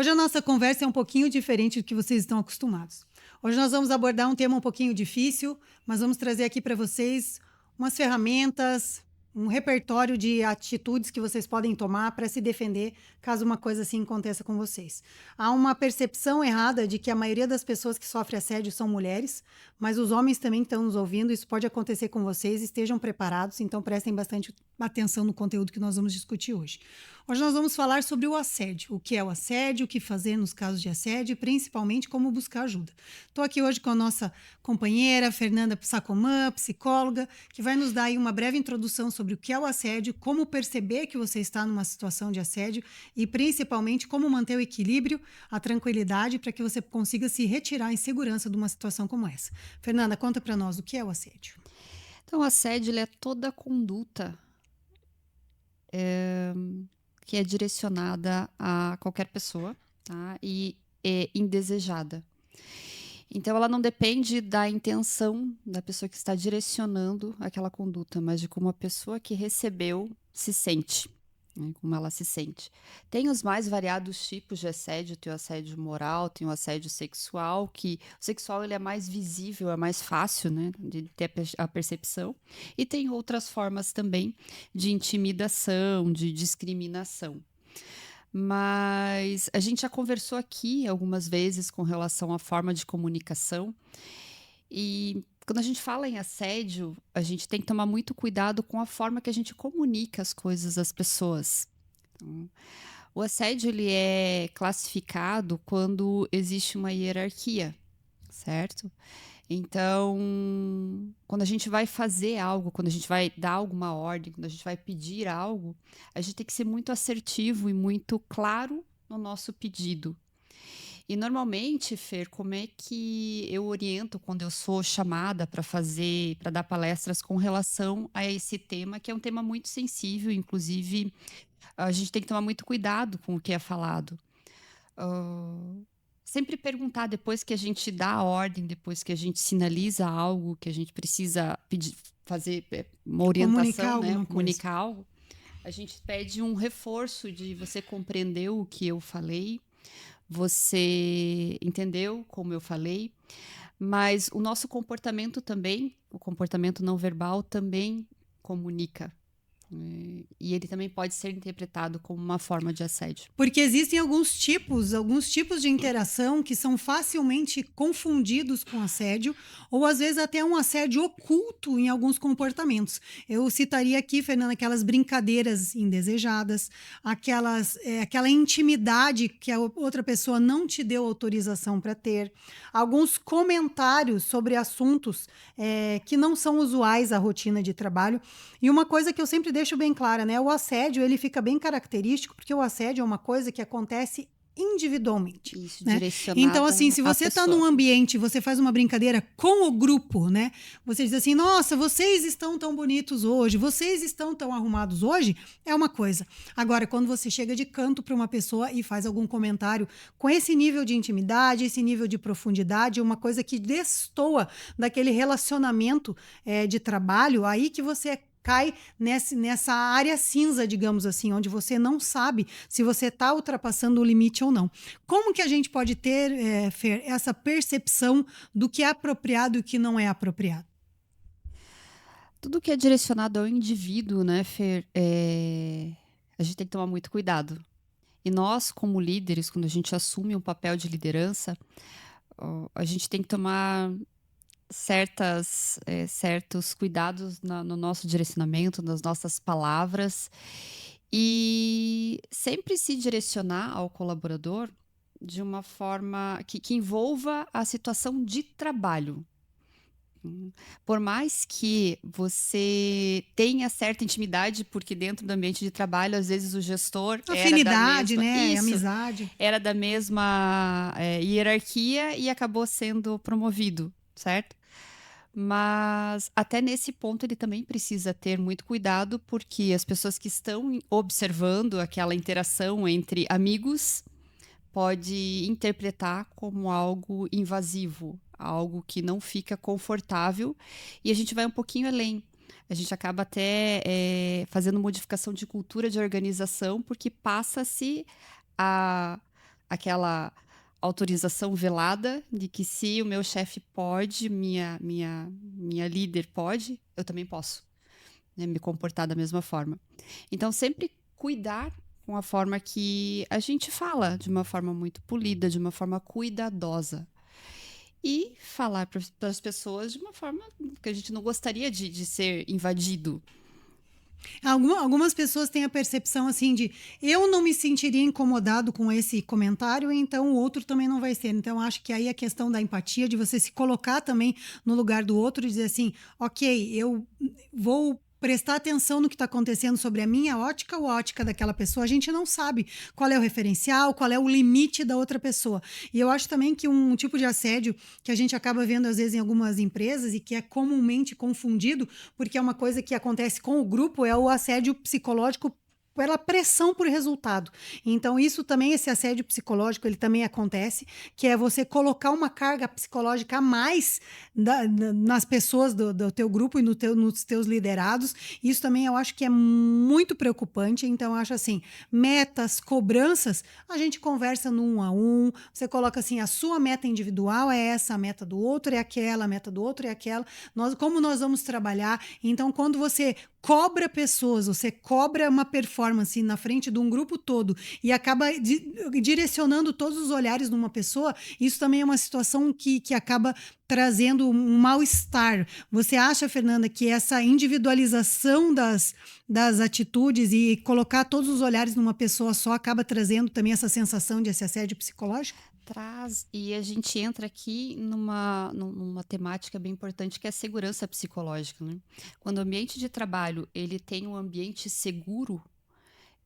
Hoje a nossa conversa é um pouquinho diferente do que vocês estão acostumados. Hoje nós vamos abordar um tema um pouquinho difícil, mas vamos trazer aqui para vocês umas ferramentas, um repertório de atitudes que vocês podem tomar para se defender caso uma coisa assim aconteça com vocês. Há uma percepção errada de que a maioria das pessoas que sofrem assédio são mulheres, mas os homens também estão nos ouvindo, isso pode acontecer com vocês, estejam preparados, então prestem bastante atenção no conteúdo que nós vamos discutir hoje. Hoje nós vamos falar sobre o assédio, o que é o assédio, o que fazer nos casos de assédio e principalmente como buscar ajuda. Estou aqui hoje com a nossa companheira Fernanda Sacomã, psicóloga, que vai nos dar aí uma breve introdução sobre o que é o assédio, como perceber que você está numa situação de assédio e principalmente como manter o equilíbrio, a tranquilidade para que você consiga se retirar em segurança de uma situação como essa. Fernanda, conta para nós o que é o assédio. Então, o assédio ele é toda conduta que é direcionada a qualquer pessoa, tá? E é indesejada. Então, ela não depende da intenção da pessoa que está direcionando aquela conduta, mas de como a pessoa que recebeu se sente, né? Como ela se sente. Tem os mais variados tipos de assédio, tem o assédio moral, tem o assédio sexual, que o sexual ele é mais visível, é mais fácil, né, de ter a percepção. E tem outras formas também de intimidação, de discriminação. Mas a gente já conversou aqui algumas vezes com relação à forma de comunicação. E quando a gente fala em assédio, a gente tem que tomar muito cuidado com a forma que a gente comunica as coisas às pessoas. Então, o assédio ele é classificado quando existe uma hierarquia, certo? Então, quando a gente vai fazer algo, quando a gente vai dar alguma ordem, quando a gente vai pedir algo, a gente tem que ser muito assertivo e muito claro no nosso pedido. E normalmente, Fer, como é que eu oriento quando eu sou chamada para dar palestras com relação a esse tema, que é um tema muito sensível, inclusive a gente tem que tomar muito cuidado com o que é falado. Ah, Sempre perguntar depois que a gente dá a ordem, depois que a gente sinaliza algo, que a gente precisa pedir, fazer uma Comunicar orientação, né? alguma coisa. Comunicar algo. A gente pede um reforço de você compreendeu o que eu falei, você entendeu como eu falei, mas o nosso comportamento também, o comportamento não verbal também comunica. E ele também pode ser interpretado como uma forma de assédio. Porque existem alguns tipos de interação que são facilmente confundidos com assédio, ou às vezes até um assédio oculto em alguns comportamentos. Eu citaria aqui, Fernanda, aquelas brincadeiras indesejadas, aquela intimidade que a outra pessoa não te deu autorização para ter, alguns comentários sobre assuntos que não são usuais à rotina de trabalho. E uma coisa que eu sempre deixo bem clara, né? O assédio, ele fica bem característico, porque o assédio é uma coisa que acontece individualmente, Isso, né? Então, direcionada assim, se à você está num pessoa. ambiente, você faz uma brincadeira com o grupo, né? Você diz assim, nossa, vocês estão tão bonitos hoje, vocês estão tão arrumados hoje, é uma coisa. Agora, quando você chega de canto para uma pessoa e faz algum comentário com esse nível de intimidade, esse nível de profundidade, uma coisa que destoa daquele relacionamento de trabalho, aí que você cai nessa área cinza, digamos assim, onde você não sabe se você está ultrapassando o limite ou não. Como que a gente pode ter, Fer, essa percepção do que é apropriado e o que não é apropriado? Tudo que é direcionado ao indivíduo, né, Fer, a gente tem que tomar muito cuidado. E nós, como líderes, quando a gente assume um papel de liderança, a gente tem que tomar certos cuidados no nosso direcionamento, nas nossas palavras, e sempre se direcionar ao colaborador de uma forma que envolva a situação de trabalho. Por mais que você tenha certa intimidade, porque dentro do ambiente de trabalho, às vezes o gestor era da Afinidade, mesma né? isso, Amizade. era da mesma, hierarquia e acabou sendo promovido, certo? Mas até nesse ponto ele também precisa ter muito cuidado, porque as pessoas que estão observando aquela interação entre amigos pode interpretar como algo invasivo, algo que não fica confortável, e a gente vai um pouquinho além. A gente acaba até fazendo modificação de cultura de organização, porque passa-se a aquela autorização velada de que se o meu chefe pode, minha líder pode, eu também posso, né, me comportar da mesma forma. Então, sempre cuidar com a forma que a gente fala, de uma forma muito polida, de uma forma cuidadosa. E falar para as pessoas de uma forma que a gente não gostaria de ser invadido. Algumas pessoas têm a percepção assim de eu não me sentiria incomodado com esse comentário, então o outro também não vai ser. Então, acho que aí a questão da empatia, de você se colocar também no lugar do outro e dizer assim, ok, eu vou prestar atenção no que está acontecendo sobre a minha ótica ou a ótica daquela pessoa. A gente não sabe qual é o referencial, qual é o limite da outra pessoa. E eu acho também que um tipo de assédio que a gente acaba vendo às vezes em algumas empresas e que é comumente confundido, porque é uma coisa que acontece com o grupo, é o assédio psicológico pela pressão por resultado. Então, isso também, esse assédio psicológico, ele também acontece, que é você colocar uma carga psicológica a mais nas pessoas do teu grupo e nos teus liderados. Isso também eu acho que é muito preocupante. Então, eu acho assim, metas, cobranças, a gente conversa no 1 a 1, você coloca assim, a sua meta individual é essa, a meta do outro é aquela, a meta do outro é aquela. Como nós vamos trabalhar? Então, quando você cobra pessoas, você cobra uma performance na frente de um grupo todo e acaba direcionando todos os olhares numa pessoa, isso também é uma situação que acaba trazendo um mal-estar. Você acha, Fernanda, que essa individualização das atitudes e colocar todos os olhares numa pessoa só acaba trazendo também essa sensação de esse assédio psicológico? Traz, e a gente entra aqui numa temática bem importante que é a segurança psicológica, né? Quando o ambiente de trabalho ele tem um ambiente seguro,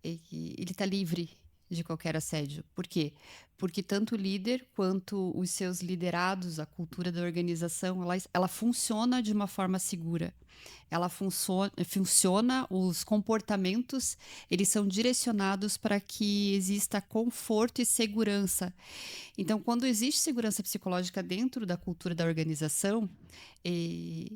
ele está livre de qualquer assédio. Por quê? Porque tanto o líder quanto os seus liderados, a cultura da organização, ela funciona de uma forma segura. Ela funciona, os comportamentos, eles são direcionados para que exista conforto e segurança. Então, quando existe segurança psicológica dentro da cultura da organização, eh,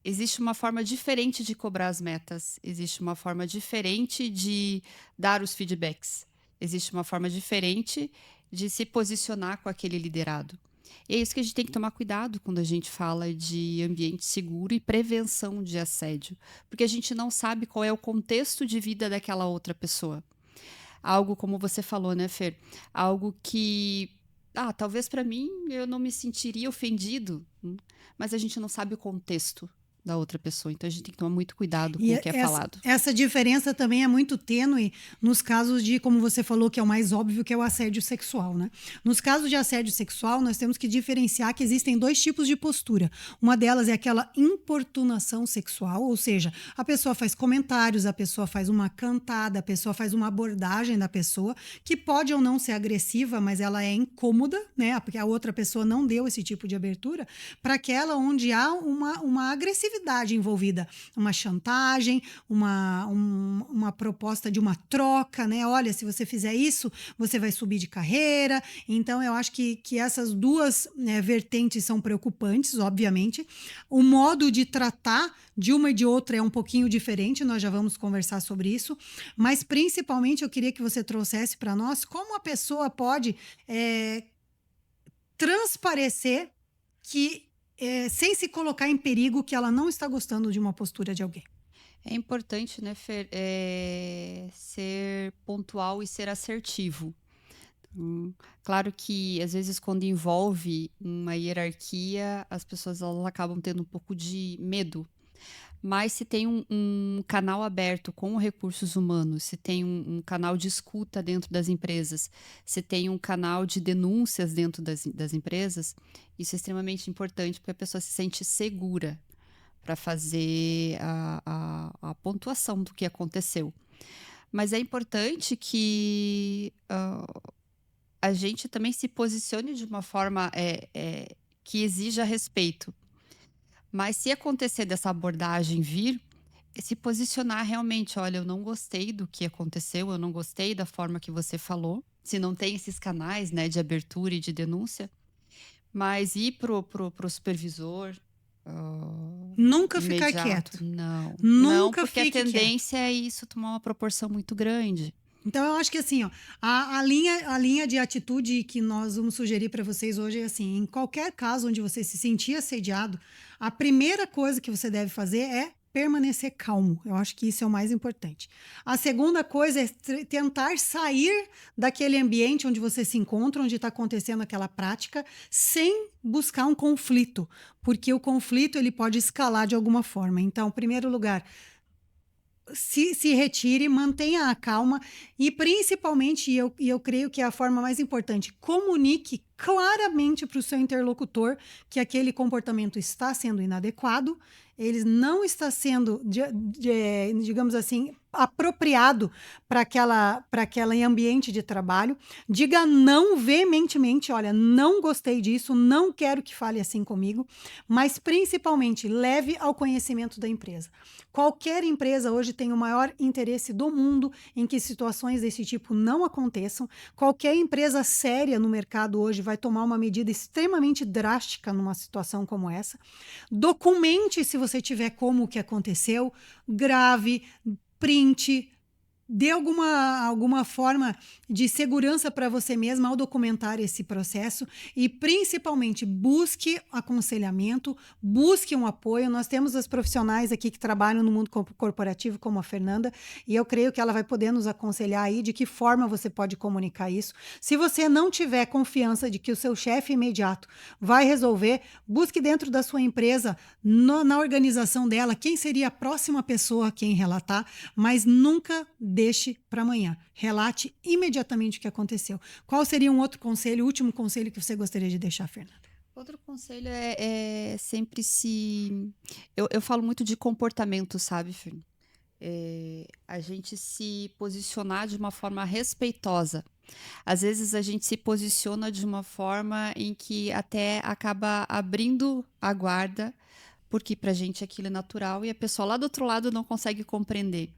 existe uma forma diferente de cobrar as metas, existe uma forma diferente de dar os feedbacks, existe uma forma diferente de se posicionar com aquele liderado. E é isso que a gente tem que tomar cuidado quando a gente fala de ambiente seguro e prevenção de assédio, porque a gente não sabe qual é o contexto de vida daquela outra pessoa. Algo como você falou, né, Fer? Algo que, talvez para mim eu não me sentiria ofendido, mas a gente não sabe o contexto da outra pessoa, então a gente tem que tomar muito cuidado com E o que é falado. essa diferença também é muito tênue nos casos de, como você falou, que é o mais óbvio, que é o assédio sexual, né? Nos casos de assédio sexual, nós temos que diferenciar que existem dois tipos de postura. Uma delas é aquela importunação sexual, ou seja, a pessoa faz comentários, a pessoa faz uma cantada, a pessoa faz uma abordagem da pessoa, que pode ou não ser agressiva, mas ela é incômoda, né? Porque a outra pessoa não deu esse tipo de abertura, para aquela onde há uma agressividade envolvida, uma chantagem, uma proposta de uma troca, né? Olha, se você fizer isso, você vai subir de carreira. Então, eu acho que essas duas, né, vertentes são preocupantes, obviamente. O modo de tratar de uma e de outra é um pouquinho diferente, nós já vamos conversar sobre isso, mas principalmente eu queria que você trouxesse para nós como a pessoa pode transparecer que sem se colocar em perigo que ela não está gostando de uma postura de alguém. É importante, né, Fer, ser pontual e ser assertivo. Claro que às vezes quando envolve uma hierarquia, as pessoas elas acabam tendo um pouco de medo. Mas se tem um canal aberto com recursos humanos, se tem um canal de escuta dentro das empresas, se tem um canal de denúncias dentro das empresas, isso é extremamente importante porque a pessoa se sente segura para fazer a pontuação do que aconteceu. Mas é importante que a gente também se posicione de uma forma que exija respeito. Mas se acontecer dessa abordagem vir, se posicionar realmente, olha, eu não gostei do que aconteceu, eu não gostei da forma que você falou. Se não tem esses canais, né, de abertura e de denúncia, mas ir pro supervisor, Nunca ficar imediato, quieto. não. Não, Nunca porque a fique quieto. tendência é isso tomar uma proporção muito grande. Então, eu acho que assim, ó, a linha de atitude que nós vamos sugerir para vocês hoje é assim: em qualquer caso onde você se sentir assediado, a primeira coisa que você deve fazer é permanecer calmo. Eu acho que isso é o mais importante. A segunda coisa é tentar sair daquele ambiente onde você se encontra, onde está acontecendo aquela prática, sem buscar um conflito, porque o conflito ele pode escalar de alguma forma. Então, em primeiro lugar, se retire, mantenha a calma e, principalmente, e eu creio que é a forma mais importante, comunique claramente para o seu interlocutor que aquele comportamento está sendo inadequado, ele não está sendo, digamos assim, apropriado para aquele ambiente de trabalho. Diga não veementemente: olha, não gostei disso, não quero que fale assim comigo, mas principalmente leve ao conhecimento da empresa. Qualquer empresa hoje tem o maior interesse do mundo em que situações desse tipo não aconteçam. Qualquer empresa séria no mercado hoje vai tomar uma medida extremamente drástica numa situação como essa. Documente se você tiver como o que aconteceu, grave, print, dê alguma forma de segurança para você mesma ao documentar esse processo e, principalmente, busque aconselhamento, busque um apoio. Nós temos as profissionais aqui que trabalham no mundo corporativo, como a Fernanda, e eu creio que ela vai poder nos aconselhar aí de que forma você pode comunicar isso. Se você não tiver confiança de que o seu chefe imediato vai resolver, busque dentro da sua empresa, na organização dela, quem seria a próxima pessoa a quem relatar, mas nunca deixe para amanhã. Relate imediatamente o que aconteceu. Qual seria um outro conselho, o último conselho que você gostaria de deixar, Fernanda? Outro conselho é sempre se. Eu falo muito de comportamento, sabe, Fê? A gente se posicionar de uma forma respeitosa. Às vezes a gente se posiciona de uma forma em que até acaba abrindo a guarda, porque pra gente aquilo é natural e a pessoa lá do outro lado não consegue compreender.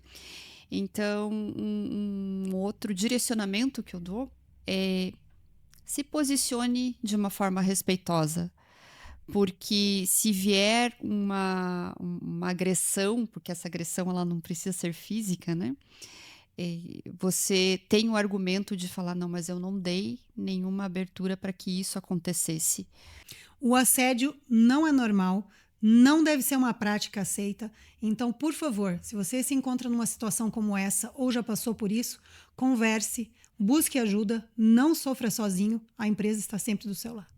Então, um outro direcionamento que eu dou é se posicione de uma forma respeitosa. Porque se vier uma agressão, porque essa agressão ela não precisa ser física, né? Você tem o argumento de falar, não, mas eu não dei nenhuma abertura para que isso acontecesse. O assédio não é normal, não deve ser uma prática aceita. Então, por favor, se você se encontra numa situação como essa ou já passou por isso, converse, busque ajuda, não sofra sozinho, a empresa está sempre do seu lado.